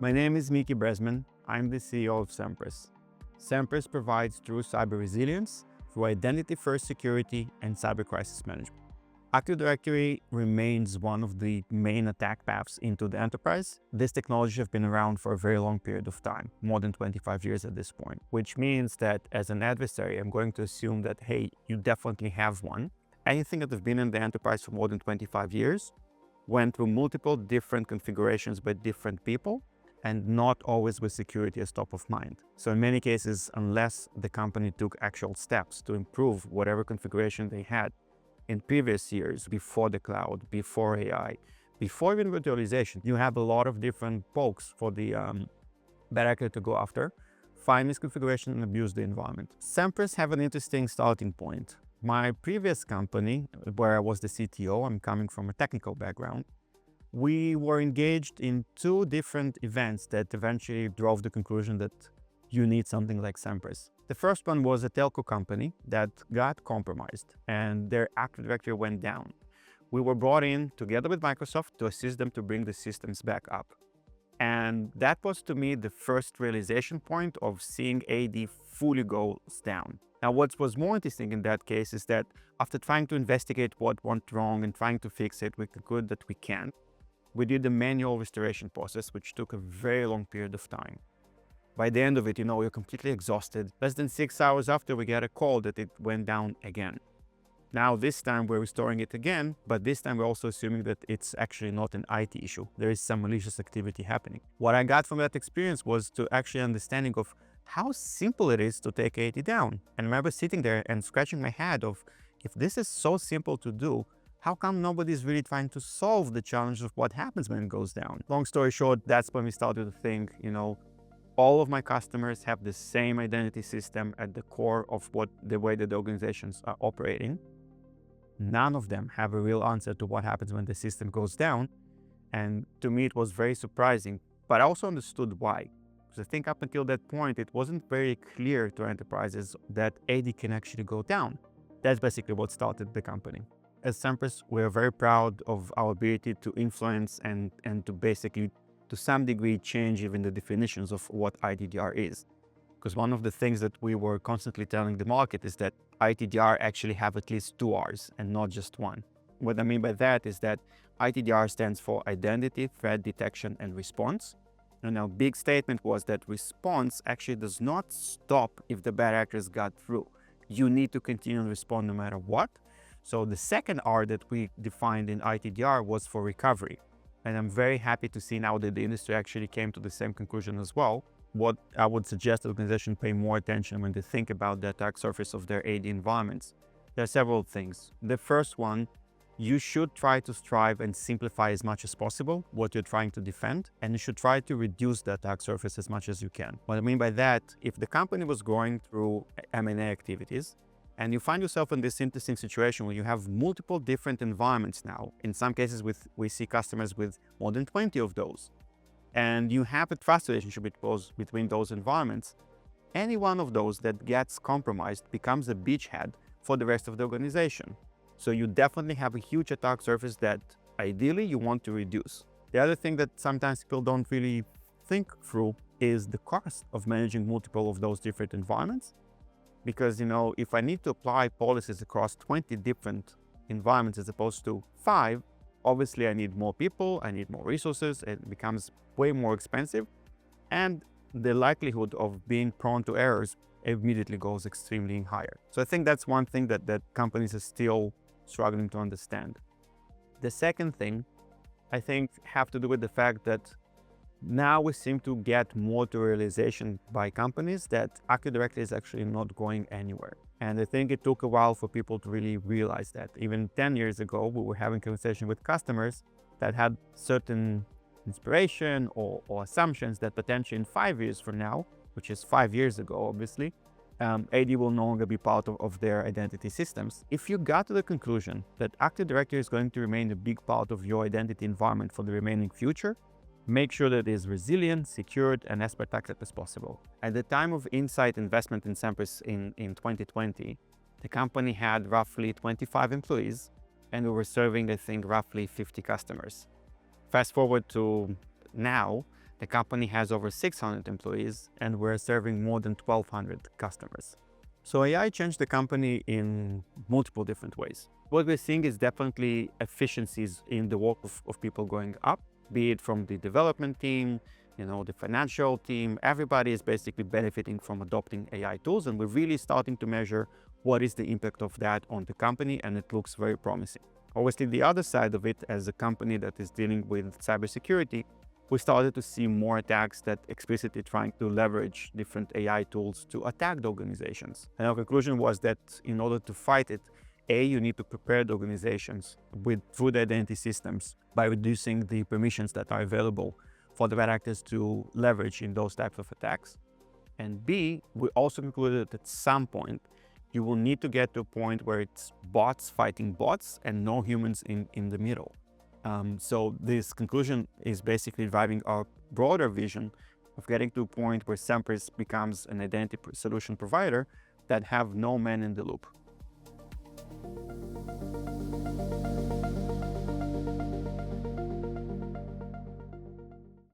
My name is Mickey Bresman. I'm the CEO of Semperis. Semperis provides true cyber resilience through identity-first security and cyber crisis management. Active Directory remains one of the main attack paths into the enterprise. This technology has been around for a very long period of time, more than 25 years at this point, which means that as an adversary, I'm going to assume that, hey, you definitely have one. Anything that has been in the enterprise for more than 25 years went through multiple different configurations by different people, and not always with security as top of mind. So in many cases, unless the company took actual steps to improve whatever configuration they had in previous years, before the cloud, before AI, before even virtualization, you have a lot of different pokes for the bad actor to go after, find misconfiguration and abuse the environment. Semperis have an interesting starting point. My previous company, where I was the CTO, I'm coming from a technical background, we were engaged in two different events that eventually drove the conclusion that you need something like Semperis. The first one was a telco company that got compromised and their Active Directory went down. We were brought in together with Microsoft to assist them to bring the systems back up. And that was, to me, the first realization point of seeing AD fully goes down. Now, what was more interesting in that case is that after trying to investigate what went wrong and trying to fix it, we concluded that we can't. We did the manual restoration process, which took a very long period of time. By the end of it, you're completely exhausted. Less than 6 hours after, we get a call that it went down again. Now, this time we're restoring it again, but this time we're also assuming that it's actually not an IT issue. There is some malicious activity happening. What I got from that experience was to actually understanding of how simple it is to take AD down. And I remember sitting there and scratching my head of, if this is so simple to do, how come nobody's really trying to solve the challenge of what happens when it goes down? Long story short, that's when we started to think, all of my customers have the same identity system at the core of the way that the organizations are operating. None of them have a real answer to what happens when the system goes down. And to me, it was very surprising, but I also understood why. Because I think up until that point, it wasn't very clear to enterprises that AD can actually go down. That's basically what started the company. As Semperis, we are very proud of our ability to influence and to basically, to some degree, change even the definitions of what ITDR is. Because one of the things that we were constantly telling the market is that ITDR actually have at least two R's and not just one. What I mean by that is that ITDR stands for Identity, Threat Detection, and Response. And our big statement was that response actually does not stop if the bad actors got through. You need to continue to respond no matter what. So the second R that we defined in ITDR was for recovery. And I'm very happy to see now that the industry actually came to the same conclusion as well. What I would suggest the organization pay more attention when they think about the attack surface of their AD environments. There are several things. The first one, you should try to strive and simplify as much as possible what you're trying to defend, and you should try to reduce the attack surface as much as you can. What I mean by that, if the company was going through M&A activities, and you find yourself in this interesting situation where you have multiple different environments now. In some cases, we see customers with more than 20 of those. And you have a trust relationship between those environments. Any one of those that gets compromised becomes a beachhead for the rest of the organization. So you definitely have a huge attack surface that ideally you want to reduce. The other thing that sometimes people don't really think through is the cost of managing multiple of those different environments. Because, if I need to apply policies across 20 different environments as opposed to 5, obviously I need more people, I need more resources, it becomes way more expensive, and the likelihood of being prone to errors immediately goes extremely higher. So I think that's one thing that companies are still struggling to understand. The second thing, I think, have to do with the fact that now we seem to get more to realization by companies that Active Directory is actually not going anywhere. And I think it took a while for people to really realize that. Even 10 years ago, we were having conversation with customers that had certain inspiration or assumptions that potentially in 5 years from now, which is 5 years ago, obviously, AD will no longer be part of their identity systems. If you got to the conclusion that Active Directory is going to remain a big part of your identity environment for the remaining future, make sure that it is resilient, secured, and as protected as possible. At the time of Insight investment in Semperis in 2020, the company had roughly 25 employees, and we were serving, I think, roughly 50 customers. Fast forward to now, The company has over 600 employees, and we're serving more than 1,200 customers. So AI changed the company in multiple different ways. What we're seeing is definitely efficiencies in the work of people going up, be it from the development team, the financial team. Everybody is basically benefiting from adopting AI tools, and we're really starting to measure what is the impact of that on the company, and it looks very promising. Obviously, the other side of it, as a company that is dealing with cybersecurity, we started to see more attacks that explicitly trying to leverage different AI tools to attack the organizations. And our conclusion was that in order to fight it, you need to prepare the organizations through the identity systems by reducing the permissions that are available for the bad actors to leverage in those types of attacks. And B, we also concluded that at some point, you will need to get to a point where it's bots fighting bots and no humans in the middle. So this conclusion is basically driving our broader vision of getting to a point where Semperis becomes an identity solution provider that have no man in the loop.